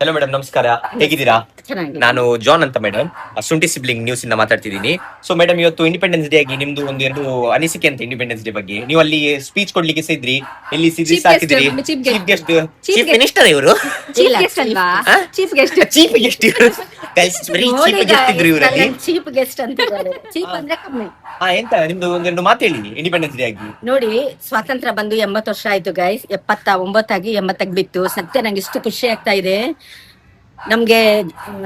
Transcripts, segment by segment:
Hello madam, ನಮಸ್ಕಾರ. ಹೇಗಿದ್ದೀರಾ? ಚೆನ್ನಾಗಿದೆ. ನಾನು ಜಾನ್ ಅಂತ ಮೇಡಮ್, ಶುಂಠಿ ಸಿಬ್ಲಿಂಗ್ ನ್ಯೂಸ್ ಇಂದ ಮಾತಾಡ್ತಿದ್ದೀನಿ. ಸೊ ಮೇಡಮ್, ಇವತ್ತು ಇಂಡಿಪೆಂಡೆನ್ಸ್ ಡೇ ಆಗಿ ನಿಮ್ದು ಒಂದೆರಡು ಅನಿಸಿಕೆ ಅಂತ ಇಂಡಿಪೆಂಡೆನ್ಸ್ ಡೇ ಬಗ್ಗೆ. ನೀವು ಅಲ್ಲಿ ಸ್ಪೀಚ್ ಕೊಡ್ಲಿಕ್ಕೆ ಇದ್ರಿ, ಎಲ್ಲಿ Chief ಹಾಕಿದ್ರಿ? guest, chief guest. Chief guest, Chief chief guest. Minister ಇವರು. ಚೀಫ್ ಗೆಸ್ಟ್ ಅಲ್ವಾ? Chief guest. ಚೀಫ್ ಗೆಸ್ಟ್ ಇವರು. ಚೀಫ್ ಗೆಸ್ಟ್ ಇದ್ರು ಇವರಲ್ಲಿ. ಚೀಫ್ ಗೆಸ್ಟ್ ಅಂತಿದ್ದಾರೆ. ಚೀಫ್ ಅಂದ್ರೆ ಕಮ್ಮಿ. ಎಂತ ನಿಮ್ದು ಒಂದೆರಡು ಮಾತು ಹೇಳಿ ಇಂಡಿಪೆಂಡೆನ್ಸ್ ಡೇ ಆಗಿ. ನೋಡಿ, ಸ್ವಾತಂತ್ರ್ಯ ಬಂದು 80 ವರ್ಷ ಆಯ್ತು ಗೈಸ್. 79 ಆಗಿ 80 ಬಿತ್ತು. ಸತ್ಯ ನಂಗೆ ಇಷ್ಟು ಖುಷಿ ಆಗ್ತಾ ಇದೆ. ನಮ್ಗೆ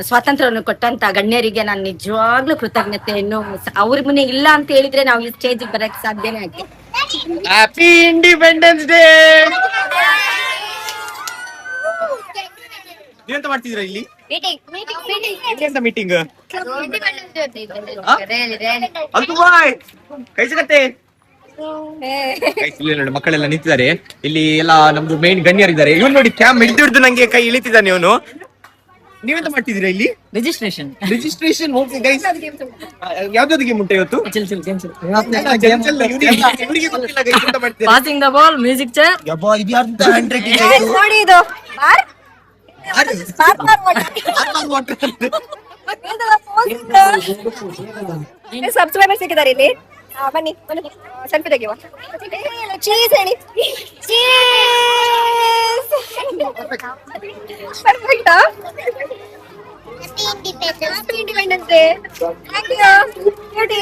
ಸ್ವಾತಂತ್ರ್ಯವನ್ನು ಕೊಟ್ಟಂತ ಗಣ್ಯರಿಗೆ ನಾನು ನಿಜವಾಗ್ಲೂ ಕೃತಜ್ಞತೆಯನ್ನು, ಅವ್ರ ಮುನ್ನೆ ಇಲ್ಲ ಅಂತ ಹೇಳಿದ್ರೆ ನಾವು ಈ ಸ್ಟೇಜ್ ಬರಕ್ ಸಾಧ್ಯನೇ ಆಗ್ತದೆ. Happy independence day. ನೀವೆಂತ ಮಾಡ್ತಿದ್ದೀರಾ ಇಲ್ಲಿ? ಎಂತ ಮೀಟಿಂಗ್? ಅದು ಬಾಯ್ ಕೈ ಸಿಗತ್ತೆ. ನೋಡಿ, ಮಕ್ಕಳೆಲ್ಲ ನಿಂತಿದ್ದಾರೆ ಇಲ್ಲಿ. ಎಲ್ಲ ನಮ್ದು ಮೇನ್ ಗಣ್ಯರಿದ್ದಾರೆ. ಇವ್ನು ನೋಡಿ, ಕ್ಯಾಮ್ ಹಿಡಿದು ನಂಗೆ ಕೈ ಇಳಿತಿದ್ದಾನೆ ಇವನು. ನೀವೆಂತ ಮಾಡ್ತಿದ್ದೀರಾ ಇಲ್ಲಿ? ರಿಜಿಸ್ಟ್ರೇಷನ್ ಓಕೆ ಗೈಸ್, ಯಾವ್ದಾದ್ರು ಗೇಮ್ ಉಂಟು ಇವತ್ತು? ಇವ್ರಿಗೆ ಗೊತ್ತಿಲ್ಲ guys ಎಂತ ಮಾಡ್ತಿದ್ದಾರೆ. Passing the ball, music chair. ಯಬ್ಬಾ, ಇದು ಯಾರ್ದು handwriting ಇದೆ ಇದು? ನೋಡಿ ಇದು ಸಬ್ಸ್ಕ್ರೈಬರ್ ಸಿಕ್ಕಿದ್ದಾರೆ ಇಲ್ಲಿ. ಬನ್ನಿ ಸೆಲ್ಫಿ ತೆಗೆಯುವ. ಚೀಸ್ ಹೇಳಿ. Perfect. Happy independence day. Thank you beauty.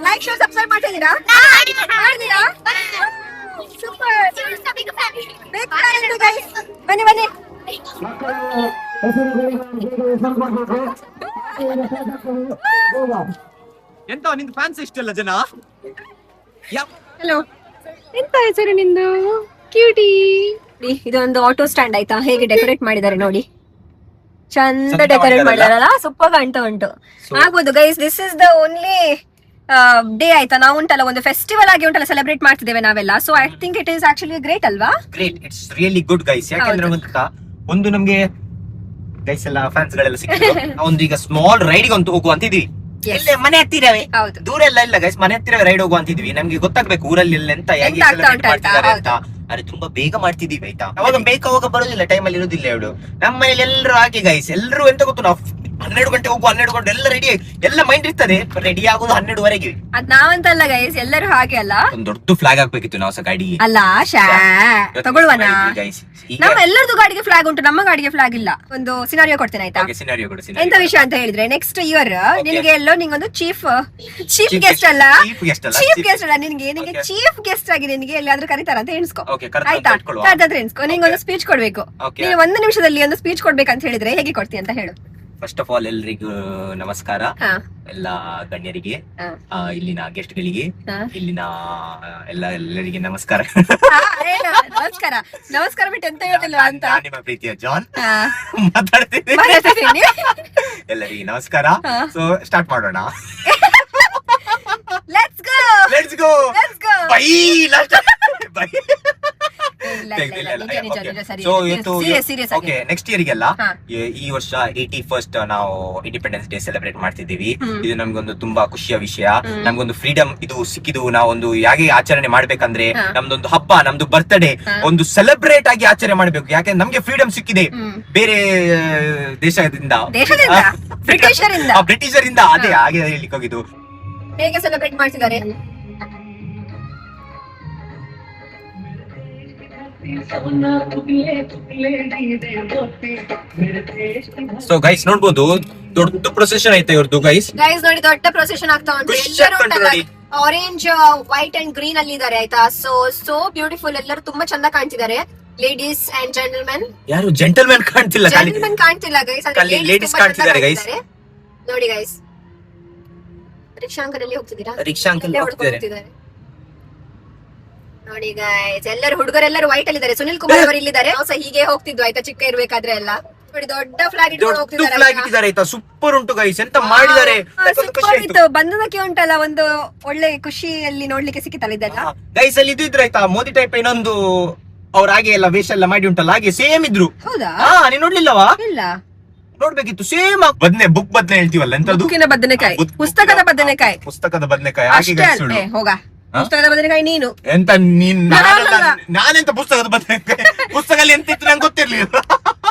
Like share subscribe ಮಾಡ್ತಿದ್ದೀರಾ? ಸೂಪರ್. ಬನ್ನಿ ಬನ್ನಿ. ಎಂತ ನಿಂದು ಫ್ಯಾನ್ಸ್ ಇಷ್ಟಲ್ಲ ಜನ? ಹಲೋ, ಎಂತ ಹೆಸರು ನಿಂದು? ಕ್ಯೂಟಿ. ಇದೊಂದು ಆಟೋ ಸ್ಟ್ಯಾಂಡ್ ಆಯ್ತಾ, ಹೇಗೆ ಡೆಕೋರೇಟ್ ಮಾಡಿದ್ದಾರೆ ನೋಡಿ. ಚಂದ ಡೆಕೋರೇಟ್ ಮಾಡಿದಾರಲ್ಲ, ಸೂಪರ್ ಕಾಣ್ತಾ ಉಂಟು. ಆಗ್ಬೋದು guys, this is the only day ಆಯ್ತಾ. ನಾವು ಉಂಟಲ್ಲ ಒಂದು ಫೆಸ್ಟಿವಲ್ ಆಗಿ ಉಂಟಲ್ಲ ಸೆಲೆಬ್ರೇಟ್ ಮಾಡ್ತಿದ್ದೇವೆ ನಾವೆಲ್ಲ. So I think it is actually great ಅಲ್ವಾ? Great, it's really good guys. ಯಾಕಂದ್ರೆ ಒಂದು ನಮ್ಗೆ ಗೈಸ್ ಎಲ್ಲ ಫ್ಯಾನ್ಸ್ ಗಳೆಲ್ಲ ಸಿಕ್ಕಿದ್ರು. ನಾವೊಂದು ಈಗ ಸ್ಮಾಲ್ ರೈಡ್ ಗೆ ಹೋಗುವ ಅಂತಿದ್ವಿ. ಇಲ್ಲೇ ಮನೆ ಹತ್ತಿರವೇ, ದೂರ ಎಲ್ಲ ಇಲ್ಲ ಗೈಸ್, ಮನೆ ಹತ್ತಿರ ರೈಡ್ ಹೋಗುವ ಅಂತಿದ್ವಿ. ನಮ್ಗೆ ಗೊತ್ತಾಗ್ಬೇಕು ಊರಲ್ಲಿ ಎಲ್ಲ ಎಂತ ಹೇಗೆ celebrate ಮಾಡ್ತಿದ್ದಾರೆ ಅಂತ. ಅರೆ ತುಂಬಾ ಬೇಗ ಮಾಡ್ತಿದೀವಿ ಆಯ್ತಾ. ಅವಾಗ ಬೇಗ ಬರೋದಿಲ್ಲ, ಟೈಮಲ್ಲಿ ಇರೋದಿಲ್ಲ ಇವಳು. ನಮ್ಮ ಮನೇಲಿ ಎಲ್ಲರೂ ಹಾಗೆ ಗೈಸ್, ಎಲ್ಲರೂ ಎಂತ ಗೊತ್ತು, ನಾವು 12 ಗಂಟೆ ಹೋಗುವ, 12 ಗಂಟೆ ಎಲ್ಲ ರೆಡಿ, ಎಲ್ಲ ಮೈಂಡ್ ಇರ್ತದೆ. ರೆಡಿ ಆಗೋದು 12ವರೆಗೆ. ಅದ್ ನಾವಂತಲ್ಲ ಗೈಸ್, ಎಲ್ಲರೂ ಹಾಗೆ ಅಲ್ಲ. ಒಂದು ದೊಡ್ಡ ಫ್ಲಾಗ್ ಹಾಕ್ಬೇಕಿತ್ತು ನಾವು ಸಹ ಗಾಡಿಗೆ. ಅಲ್ಲ ತಗೊಳ್ವನ. ನಮ್ಮ ಎಲ್ಲರದು ಗಾಡಿಗೆ ಫ್ಲಾಗ್ ಉಂಟು, ನಮ್ಮ ಗಾಡಿಗೆ ಫ್ಲಾಗ್ ಇಲ್ಲ. ಒಂದು ಸಿನಾರಿಯೋ ಕೊಡ್ತೇನೆ ಆಯ್ತಾ. ಎಂತ ವಿಷಯ ಅಂತ ಹೇಳಿದ್ರೆ, ನೆಕ್ಸ್ಟ್ ಇಯರ್ ನಿನಗೆ ಎಲ್ಲೋ ನಿಂಗೊಂದು ಚೀಫ್ ಗೆಸ್ಟ್ ಅಲ್ಲ, ಚೀಫ್ ಗೆಸ್ಟ್ ಅಲ್ಲ, ನಿನ್ಗೆ ಚೀಫ್ ಗೆಸ್ಟ್ ಆಗಿ ನಿನ್ಗೆ ಎಲ್ಲಾದ್ರೂ ಕರೀತಾರ ಅಂತ ಎಣಿಸ್ಕೊ ಆಯ್ತಾ. ಕರೆದ್ರೆ ಎಣಿಸ್ಕೊ, ನಿಂಗೆ ಒಂದು ಸ್ಪೀಚ್ ಕೊಡ್ಬೇಕು. ನೀನು 1 ನಿಮಿಷದಲ್ಲಿ ಒಂದು ಸ್ಪೀಚ್ ಕೊಡ್ಬೇಕಂತ ಹೇಳಿದ್ರೆ ಹೇಗೆ ಕೊಡ್ತೀಯ ಅಂತ ಹೇಳು. ಫಸ್ಟ್ ಆಫ್ ಆಲ್ ಎಲ್ರಿಗೂ ನಮಸ್ಕಾರ. ಎಲ್ಲ ಗಣ್ಯರಿಗೆ, ಇಲ್ಲಿನ ಗೆಸ್ಟ್ ಗಳಿಗೆ, ಇಲ್ಲಿನ ಎಲ್ಲರಿಗೆ ನಮಸ್ಕಾರ. ನಮಸ್ಕಾರ ನಮಸ್ಕಾರ ಬಿಟ್ಟು ಎಂತ ಹೇಳೋದಿಲ್ಲ ಅಂತ. ನಿಮ್ಮ ಪ್ರೀತಿಯ ಜಾನ್ ಮಾತಾಡ್ತೀನಿ. ಎಲ್ಲರಿಗೆ ನಮಸ್ಕಾರ. ಸೊ ಸ್ಟಾರ್ಟ್ ಮಾಡೋಣ. Let's go bye. Bye. Next ಇಯರ್ಗೆಲ್ಲ ಈ ವರ್ಷ 81st ನಾವು ಇಂಡಿಪೆಂಡೆನ್ಸ್ ಡೇ ಸೆಲೆಬ್ರೇಟ್ ಮಾಡ್ತಿದ್ದೀವಿ. ಇದು ನಮ್ಗೊಂದು ತುಂಬಾ ಖುಷಿಯ ವಿಷಯ. ನಮ್ಗೊಂದು ಫ್ರೀಡಮ್ ಇದು ಸಿಕ್ಕಿದ್ದು. ನಾವೊಂದು ಹೇಗೆ ಆಚರಣೆ ಮಾಡ್ಬೇಕಂದ್ರೆ, ನಮ್ದೊಂದು ಹಬ್ಬ, ನಮ್ದು ಬರ್ತ್ಡೇ ಒಂದು ಸೆಲೆಬ್ರೇಟ್ ಆಗಿ ಆಚರಣೆ ಮಾಡ್ಬೇಕು. ಯಾಕಂದ್ರೆ ನಮ್ಗೆ ಫ್ರೀಡಮ್ ಸಿಕ್ಕಿದೆ ಬೇರೆ ದೇಶದಿಂದ, ಬ್ರಿಟಿಷರಿಂದ. ಅದೇ ಹಾಗೆ ಹೇಳಿಕ್ ಹೋಗಿದ್ದು. ಹೇಗೆ ಸೆಲೆಬ್ರೇಟ್ ಮಾಡ್ತಿದ್ದಾರೆ? ಸೊ ಗೈಸ್ ನೋಡ್ಬೋದು, ದೊಡ್ಡ ಪ್ರೊಸೆಷನ್ ಐತೆ ಇವ್ರದ್ದು ಗೈಸ್. ನೋಡಿ, ದೊಡ್ಡ ಪ್ರೊಸೆಷನ್ ಆಗ್ತಾ ಉಂಟು. ಆರೆಂಜ್, ವೈಟ್ ಅಂಡ್ ಗ್ರೀನ್ ಅಲ್ಲಿ ಇದ್ದಾರೆ ಆಯ್ತಾ. So beautiful. ಎಲ್ಲರೂ ತುಂಬಾ ಚಂದ ಕಾಣ್ತಿದ್ದಾರೆ. Ladies and gentlemen. ಯಾರು ಜೆಂಟಲ್ಮೆನ್ ಕಾಣ್ತಿಲ್ಲ, ಜೆಂಟಲ್ಮೆನ್ ಕಾಣ್ತಿಲ್ಲ ಗೈಸ್, ಲೇಡೀಸ್ ಕಾಣ್ತಿದ್ದಾರೆ ಗೈಸ್. ನೋಡಿ ಗೈಸ್, ರಿಕ್ಷಾ ಅಂಕಲ್ ಅಲ್ಲಿ ಹೋಗ್ತಿದ್ದೀರಾ? ರಿಕ್ಷಾ ಅಂಕಲ್ ಹೋಗ್ತಿದ್ದಾರೆ ನೋಡಿ ಗೈಸ್. ಎಲ್ಲರೂ ಹುಡುಗರೆಲ್ಲರೂ ವೈಟ್ ಅಲ್ಲಿ ಇದ್ದಾರೆ. ಸುನಿಲ್ ಕುಮಾರ್ ಅವರು ಇಲ್ಲಿದ್ದಾರೆ. ನಾವು ಸಹ ಹೀಗೆ ಹೋಗ್ತಿದ್ವು ಆಯ್ತಾ, ಚಿಕ್ಕ ಇರ್ಬೇಕಾದ್ರೆ ಎಲ್ಲ. ನೋಡಿ, ದೊಡ್ಡ ಫ್ಲಾಗ್ ಇಟ್ಟಿದ್ದಾರೆ ಆಯ್ತಾ. ಸೂಪರ್ ಉಂಟು ಗೈಸ್, ಎಂತ ಮಾಡಿದ್ದಾರೆ. ಬಂದದಕ್ಕೆ ಉಂಟಲ್ಲ ಒಂದು ಒಳ್ಳೆ ಖುಷಿಯಲ್ಲಿ ನೋಡ್ಲಿಕ್ಕೆ ಸಿಕ್ಕಿತಲ್ಲ ಇದೆಲ್ಲ ಗೈಸ್. ಅಲ್ಲಿ ಇದು ಇದ್ರೆ ಆಯ್ತಾ, ಮೋದಿ ಟೈಪ್ ಇನ್ನೊಂದು ಅವ್ರ ಹಾಗೆ ಎಲ್ಲ ವೇಷ ಎಲ್ಲ ಮಾಡಿ ಉಂಟಲ್ಲ, ಹಾಗೆ ಸೇಮ್ ಇದ್ರು. ಹೌದಾ? ನೀನ್ ನೋಡ್ಲಿಲ್ಲವಾ? ಇಲ್ಲ. ನೋಡ್ಬೇಕಿತ್ತು ಸೇಮ್ ಬುಕ್ ಬದ್ನೆ ಹೇಳ್ತೀವಲ್ಲ ಎಂತದ್ದು ಬುಕ್ಕಿನ ಬದನೆಕಾಯಿ, ಪುಸ್ತಕದ ಬದನೆಕಾಯಿ. ಪುಸ್ತಕದ ಬದ್ನೆಕಾಯಿ ಹಾಗೆ ಅಷ್ಟೇ guys ಅಲ್ವೇ? ಸುಳ್ಳು. ಹೋಗ, ಪುಸ್ತಕದ ಬದನೆಕಾಯಿ ನೀನು. ಎಂತ ನೀನ್ ನಾನೆಂತ ಪುಸ್ತಕದ ಬದ್ನೆಕಾಯಿ, ಪುಸ್ತಕದಲ್ಲಿ ಎಂತ ಇತ್ತು ನಂಗೆ ಗೊತ್ತಿರ್ಲಿಲ್ಲ.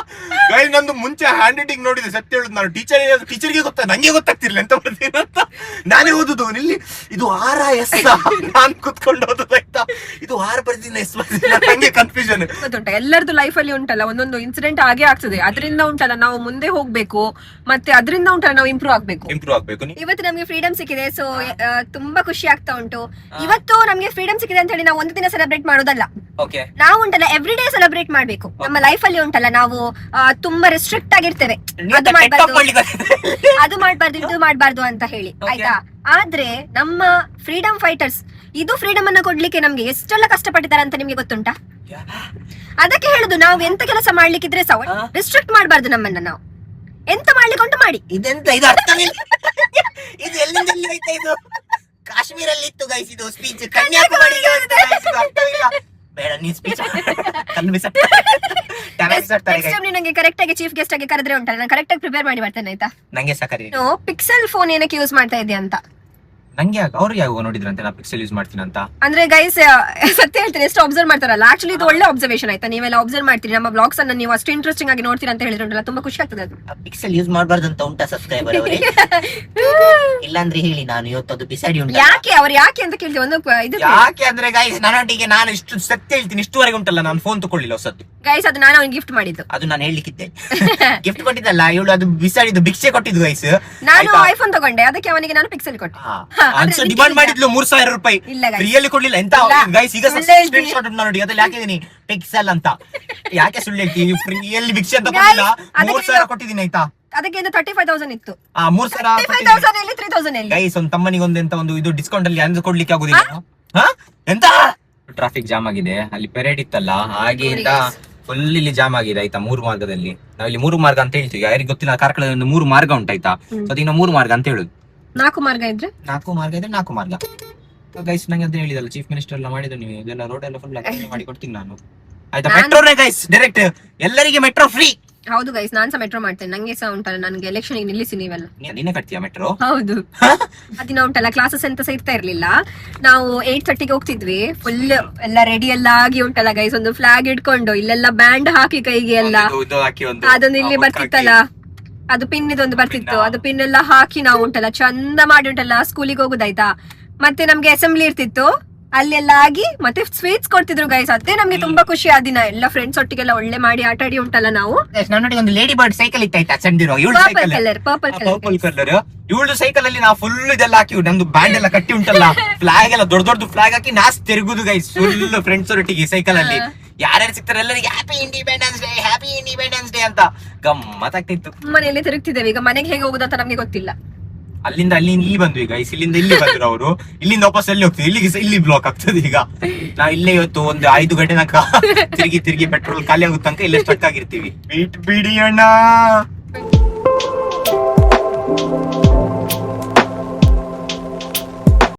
ಗೈ ನಂದು ಮುಂಚೆ ಹ್ಯಾಂಡ್ ರೈಟಿಂಗ್ ನೋಡಿದೆ, ಸತ್ಯ ಹೇಳುದು ನಾನು ಟೀಚರ್ಗೆ ಗೊತ್ತಾ, ನಂಗೆ ಗೊತ್ತಾಗ್ತಿರ್ಲಿಲ್ಲ ಎಂತ ಬರ್ತೀನಿ ಅಂತ. ನಾನೇ ಓದುದು ಇಲ್ಲಿ ಇದು ಆರ ಎಸ್ ನಾನ್ ಕುತ್ಕೊಂಡು ಓದುದು ಆಯ್ತಾ, ಇದು ಆರ್ ಬರ್ದಿನ ಎಸ್ ಬರ್ದಿನ, ನಂಗೆ ಕನ್ಫ್ಯೂಷನ್. ಗೊತ್ತುಂಟ ಎಲ್ಲರದ್ದು ಲೈಫ್ ಅಲ್ಲಿ ಉಂಟಲ್ಲ ಒಂದೊಂದು ಇನ್ಸಿಡೆಂಟ್ ಆಗೇ ಆಗ್ತದೆ, ಅದರಿಂದ ಉಂಟಲ್ಲ ನಾವು ಮುಂದೆ ಹೋಗ್ಬೇಕು, ಮತ್ತೆ ಅದರಿಂದ ಉಂಟಲ್ಲ ನಾವು ಇಂಪ್ರೂವ್ ಆಗ್ಬೇಕು. ಇವತ್ತು ನಮ್ಗೆ ಫ್ರೀಡಮ್ ಸಿಕ್ಕಿದೆ, ಸೊ ತುಂಬಾ ಖುಷಿ ಆಗ್ತಾ ಉಂಟು. ಇವತ್ತು ನಮ್ಗೆ ಫ್ರೀಡಮ್ ಸಿಕ್ಕಿದೆ ಅಂತ ಹೇಳಿ ನಾವು ಒಂದು ದಿನ ಸೆಲೆಬ್ರೇಟ್ ಮಾಡೋದಲ್ಲ, ನಾವು ಉಂಟಲ್ಲ ಎವ್ರಿ ಡೇ ಸೆಲೆಬ್ರೇಟ್ ಮಾಡ್ಬೇಕು. ನಮ್ಮ ಲೈಫ್ ಅಲ್ಲಿ ಉಂಟಲ್ಲ ನಾವು ತುಂಬಾ ರೆಸ್ಟ್ರಿಕ್ಟ್ ಆಗಿರ್ತೇವೆ, ಅದು ಮಾಡ್ಬಾರ್ದು ಇದು ಮಾಡ್ಬಾರ್ದು ಅಂತ ಹೇಳಿ ಆಯ್ತಾ. ಆದ್ರೆ ನಮ್ಮ ಫ್ರೀಡಮ್ ಫೈಟರ್ಸ್ ಇದು ಫ್ರೀಡಮ್ ಅನ್ನ ಕೊಡ್ಲಿಕ್ಕೆ ನಮ್ಗೆ ಎಷ್ಟೆಲ್ಲ ಕಷ್ಟಪಟ್ಟಿದ್ದಾರೆ ಅಂತ ನಿಮ್ಗೆ ಗೊತ್ತುಂಟಾ? ಅದಕ್ಕೆ ಹೇಳುದು ನಾವು ಎಂತ ಕೆಲಸ ಮಾಡ್ಲಿಕ್ಕಿದ್ರೆ ಸಹ ರೆಸ್ಟ್ರಿಕ್ಟ್ ಮಾಡ್ಬಾರ್ದು ನಮ್ಮನ್ನ. ನಾವು ಎಂತ ಮಾಡ್ಲಿಕ್ಕೆ ಉಂಟು ಮಾಡಿ. ಇದೆಂತ ಇದು ಅರ್ಥವಿಲ್ಲ, ಇದು ಎಲ್ಲಿಂದ ಎಲ್ಲಿ ಹೋಯ್ತಾ ಇದು? ಕಾಶ್ಮೀರಲ್ಲಿ ಇತ್ತು ಗೈಸ್ ಇದು ಸ್ಪೀಚ್, ಕನ್ಯಾಕುಮಾರಿಗೆ ಅರ್ಥವಿಲ್ಲ. ಬೇಡ ನೀನ್ ಸ್ಪೀಚ್ ನಂಗೆ ಕರೆಕ್ಟ್ ಆಗಿ ಚೀಫ್ ಗೆಸ್ಟ್ ಆಗಿ ಕರೆದ್ರೆ ಉಂಟಲ್ಲ, ನಾನು ಕರೆಕ್ಟ್ ಆಗಿ ಪ್ರಿಪೇರ್ ಮಾಡಿ ಬರ್ತೇನೆ ಆಯ್ತಾ. ನಂಗೆ ಸಕರಿ ಪಿಕ್ಸೆಲ್ ಫೋನ್ ಏನಕ್ಕೆ ಯೂಸ್ ಮಾಡ್ತಾ ಇದೆಯಾ ಅಂತ. ನಂಗೆ ಅವ್ರು ಯಾವ ನೋಡಿದ್ರಂತೆ ನಾ ಪಿಕ್ಸೆಲ್ ಯೂಸ್ ಮಾಡ್ತೀನಿ ಅಂತ. ಅಂದ್ರೆ ಗೈಸ್ ಸತ್ಯ ಹೇಳ್ತೀನಿ, ಎಷ್ಟು ಅಬ್ಸರ್ವ್ ಮಾಡ್ತಾರಲ್ಲ, ಆಕ್ಚುಲಿ ಇದು ಒಳ್ಳೆ ಅಬ್ಸರ್ವೇಷನ್ ಆಯ್ತಾ. ನೀವೆಲ್ಲ ಅಬ್ಸರ್ವ್ ಮಾಡ್ತೀರಿ, ನಮ್ಮ ಬ್ಲಾಗ್ಸ್ ಅನ್ನ ನೀವು ಅಷ್ಟು ಇಂಟ್ರೆಸ್ಟಿಂಗ್ ಆಗಿ ನೋಡ್ತೀರಾ ಅಂತ ಹೇಳಿದ್ರಲ್ಲ, ತುಂಬಾ ಖುಷಿ ಆಗ್ತದೆ. ಅದು ಪಿಕ್ಸೆಲ್ ಯೂಸ್ ಮಾಡಬಾರ್ದು ಅಂತ ಉಂಟಾ ಸಬ್ಸ್ಕ್ರೈಬರ್ ಅವರೇ? ಇಲ್ಲಾಂದ್ರೆ ಹೇಳಿ, ನಾನು ಇವತ್ತು ಅದು ಬಿಸಾಡಿ ಉಂಟು. ಯಾಕೆ ಅಂತ ಕೇಳ್ತೀವಿ ಒಂದು ಇದು. ಯಾಕೆ ಅಂದ್ರೆ ಗೈಸ್ ನನ್ನೊಟ್ಟಿಗೆ ನಾನು ಇಷ್ಟು ಸತ್ಯ ಹೇಳ್ತೀನಿ, ಇಷ್ಟುವರೆಗೆ ಉಂಟಲ್ಲ ನಾನು ಫೋನ್ ತಕೊಳ್ಳಿಲ್ಲ ಹೊಸತ್ತು ಗೈಸ್. ಅದು ನಾನು ಅವ್ನಿಗೆ ಗಿಫ್ಟ್ ಮಾಡಿದ್ದು, ಅದು ನಾನು ಹೇಳ್ಲಿಕ್ಕಿದ್ದೆ. ಗಿಫ್ಟ್ ಕೊಟ್ಟಿದ್ದಲ್ಲ ಇವಳು, ಅದು ಬಿಸಾಡಿದ್ದು ಭಿಕ್ಷೆ ಕೊಟ್ಟಿದ್ದು ಗೈಸ್. ನಾನು ಐಫೋನ್ ತಗೊಂಡೆ, ಅದಕ್ಕೆ ಅವನಿಗೆ ನಾನು ಪಿಕ್ಸೆಲ್ ಕೊಟ್ಟೆ. ಡಿಮಾಂಡ್ ಮಾಡಿದ್ಲು 3,000 ರೂಪಾಯಿ, ಇಲ್ಲ guys. ರಿಯಲ್ಲಿ ಕೊಡ್ಲಿಲ್ಲ ಎಂತ ಗೈಸ್. ಈಗ ಸ್ಕ್ರೀನ್ ಶಾಟ್ ನೋಡಿ ಅದ್ರಲ್ಲಿ ಹಾಕಿದೀನಿ ಪಿಕ್ಸೆಲ್ ಅಂತ. ಯಾಕೆ ಸುಳ್ಳು ಹೇಳ್ತೀನಿ, ಫ್ರೀಯಲ್ಲಿ ಭಿಕ್ಷೆ ಅಂತ ಕೊಟ್ಟಿಲ್ಲ, 3,000 ಕೊಟ್ಟಿದ್ದೀನಿ ಆಯ್ತಾ. ಅದಕ್ಕೆ 35,000 ಇತ್ತು. 3,000 3,000 ಗೈಸ್. ಒಂದು ತಮ್ಮನಿಗೆ ಒಂದು ಇದು ಡಿಸ್ಕೌಂಟ್ ಅಲ್ಲಿ ಅಂದು ಕೊಡ್ಲಿಕ್ಕೆ ಆಗುದಿಲ್ಲ. ಎಂತ ಟ್ರಾಫಿಕ್ ಜಾಮ್ ಆಗಿದೆ, ಅಲ್ಲಿ ಪೆರೇಡ್ ಇತ್ತಲ್ಲ ಹಾಗೆ ಫುಲ್ ಇಲ್ಲಿ ಜಾಮ್ ಆಗಿದೆ ಆಯ್ತಾ. 3 ಮಾರ್ಗದಲ್ಲಿ ನಾವ್ ಇಲ್ಲಿ 3 ಮಾರ್ಗ ಅಂತ ಹೇಳ್ತೀವಿ, ಯಾರಿಗೆ ಗೊತ್ತಿಲ್ಲ ಕಾರ್ಕಳ 3 ಮಾರ್ಗ ಉಂಟಾಯ್ತಾ. ಸೊ ಅದನ್ನ 3 ಮಾರ್ಗ ಅಂತ ಹೇಳುದು. 4 ಮಾರ್ಗ ಇದ್ರೆ 4 ಮಾರ್ಗ ಇದ್ರೆ 4 ಮಾರ್ಗ ಗೈಸ್. ನಂಗೆ ಅಂತ ಹೇಳಿದಲ್ಲ ಚೀಫ್ ಮಿನಿಸ್ಟರ್ ಎಲ್ಲ ಮಾಡಿದ್ರು, ನೀವು ಇದೆಲ್ಲ ರೋಡ್ ಎಲ್ಲ ಫುಲ್ ಮಾಡಿ ಕೊಡ್ತೀನಿ ನಾನು ಆಯ್ತಾ. ಮೆಟ್ರೋನೇ ಗೈಸ್, ಡೈರೆಕ್ಟ್ ಎಲ್ಲರಿಗೆ ಮೆಟ್ರೋ ಫ್ರೀ. ಹೌದು ಗೈಸ್, ನಾನ್ ಸಹ ಮೆಟ್ರೋ ಮಾಡ್ತೇನೆ. ನಂಗೆ ಸಹ ಉಂಟಲ್ಲ, ನನಗೆ ಎಲೆಕ್ಷನ್ ನಿಲ್ಲಿಸಿ ನೀವೆಲ್ಲ. ನೀನೇ ಕಟ್ತೀಯಾ ಮೆಟ್ರೋ? ಹೌದು. ಅದಿನ ಉಂಟಲ್ಲ ಕ್ಲಾಸಸ್ ಎಂತ ಸಹ ಇರ್ತಾ ಇರ್ಲಿಲ್ಲ. ನಾವು 8:30ಗೆ ಹೋಗ್ತಿದ್ವಿ, ಫುಲ್ ಎಲ್ಲ ರೆಡಿ ಎಲ್ಲ ಆಗಿ ಉಂಟಲ್ಲ ಗೈಸ್, ಒಂದು ಫ್ಲಾಗ್ ಇಟ್ಕೊಂಡು ಇಲ್ಲೆಲ್ಲ ಬ್ಯಾಂಡ್ ಹಾಕಿ ಕೈಗೆ ಎಲ್ಲ ಅದೊಂದು ಇಲ್ಲಿ ಬರ್ತಿತ್ತಲ್ಲ, ಅದು ಪಿನ್ ಇದೊಂದು ಬರ್ತಿತ್ತು, ಅದು ಪಿನ್ ಎಲ್ಲ ಹಾಕಿ ನಾವು ಉಂಟಲ್ಲ ಚಂದ ಮಾಡಿ ಉಂಟಲ್ಲ ಸ್ಕೂಲಿಗೆ ಹೋಗುದಾಯ್ತಾ. ಮತ್ತೆ ನಮ್ಗೆ ಅಸೆಂಬ್ಲಿ ಇರ್ತಿತ್ತು, ಅಲ್ಲೆಲ್ಲ ಆಗಿ ಮತ್ತೆ ಸ್ವೀಟ್ಸ್ ಕೊಡ್ತಿದ್ರು ಗೈಸ್. ಅದೇ ನಮ್ಗೆ ತುಂಬಾ ಖುಷಿ ಆ ದಿನ. ಎಲ್ಲ ಫ್ರೆಂಡ್ಸ್ ಒಟ್ಟಿಗೆಲ್ಲ ಒಳ್ಳೆ ಮಾಡಿ ಆಟ ಆಡಿ ಉಂಟಲ್ಲ ನಾವು. ನನ್ನೊಟ್ಟಿಗೆ ಒಂದು ಲೇಡಿ ಬರ್ಡ್ ಸೈಕಲ್ ಇತ್ತಾಯ್ತಾ, ಚಂದಿರೋ ಪರ್ಪಲ್ ಕಲರ್. ಇವಳು ಸೈಕಲ್ ಅಲ್ಲಿ ನಾವು ಫುಲ್ ಇದೆಲ್ಲ ಹಾಕಿ ನಮ್ದು ಬ್ಯಾಂಡ್ ಎಲ್ಲ ಕಟ್ಟಿ ಉಂಟಲ್ಲ, ಫ್ಲಾಗ್ ಎಲ್ಲ ದೊಡ್ಡ ದೊಡ್ಡ ಫ್ಲಾಗ್ ಹಾಕಿ ನಾಸ್ ತಿರುಗುದು ಗೈಸ್ ಫುಲ್ ಫ್ರೆಂಡ್ಸ್ ಒಟ್ಟಿಗೆ ಸೈಕಲ್ ಅಲ್ಲಿ. ಯಾರ್ಯಾರು ಸಿಗ್ತಾರೆ ಎಲ್ಲರಿಗೆ ಹ್ಯಾಪಿ ಇಂಡಿಪೆಂಡೆನ್ಸ್ ಡೇ ಅಂತ ಗಮ್ಮತ್ತಾಗ್ತಿತ್ತು. ಮನೆಯಲ್ಲಿ ತಿರುಗ್ತಿದ್ದೇವೆ. ಈಗ ಮನೆಗೆ ಹೇಗೆ ಹೋಗುದಂತ ನಮ್ಗೆ ಗೊತ್ತಿಲ್ಲ. ಅಲ್ಲಿಂದ ಇಲ್ಲಿ ಬಂದ್ವಿ ಗೈಸ್, ಇಲ್ಲಿಂದ ಇಲ್ಲಿ ಬಂದ್ರು ಅವರು, ಇಲ್ಲಿಂದ ವಾಪಸ್ ಎಲ್ಲಿ ಹೋಗ್ತೀವಿ, ಇಲ್ಲಿ ಬ್ಲಾಕ್ ಆಗ್ತದೆ. ಈಗ ನಾವ್ ಇಲ್ಲೇ ಇವತ್ತು ಒಂದು 5 ಗಂಟೆ ತನಕ ತಿರುಗಿ ಪೆಟ್ರೋಲ್ ಖಾಲಿ ಆಗೋ ತನಕ ಇಲ್ಲೇ ಸ್ಟಕ್ ಆಗಿರ್ತೀವಿ. ಬಿಡಿ ಅಣ್ಣ.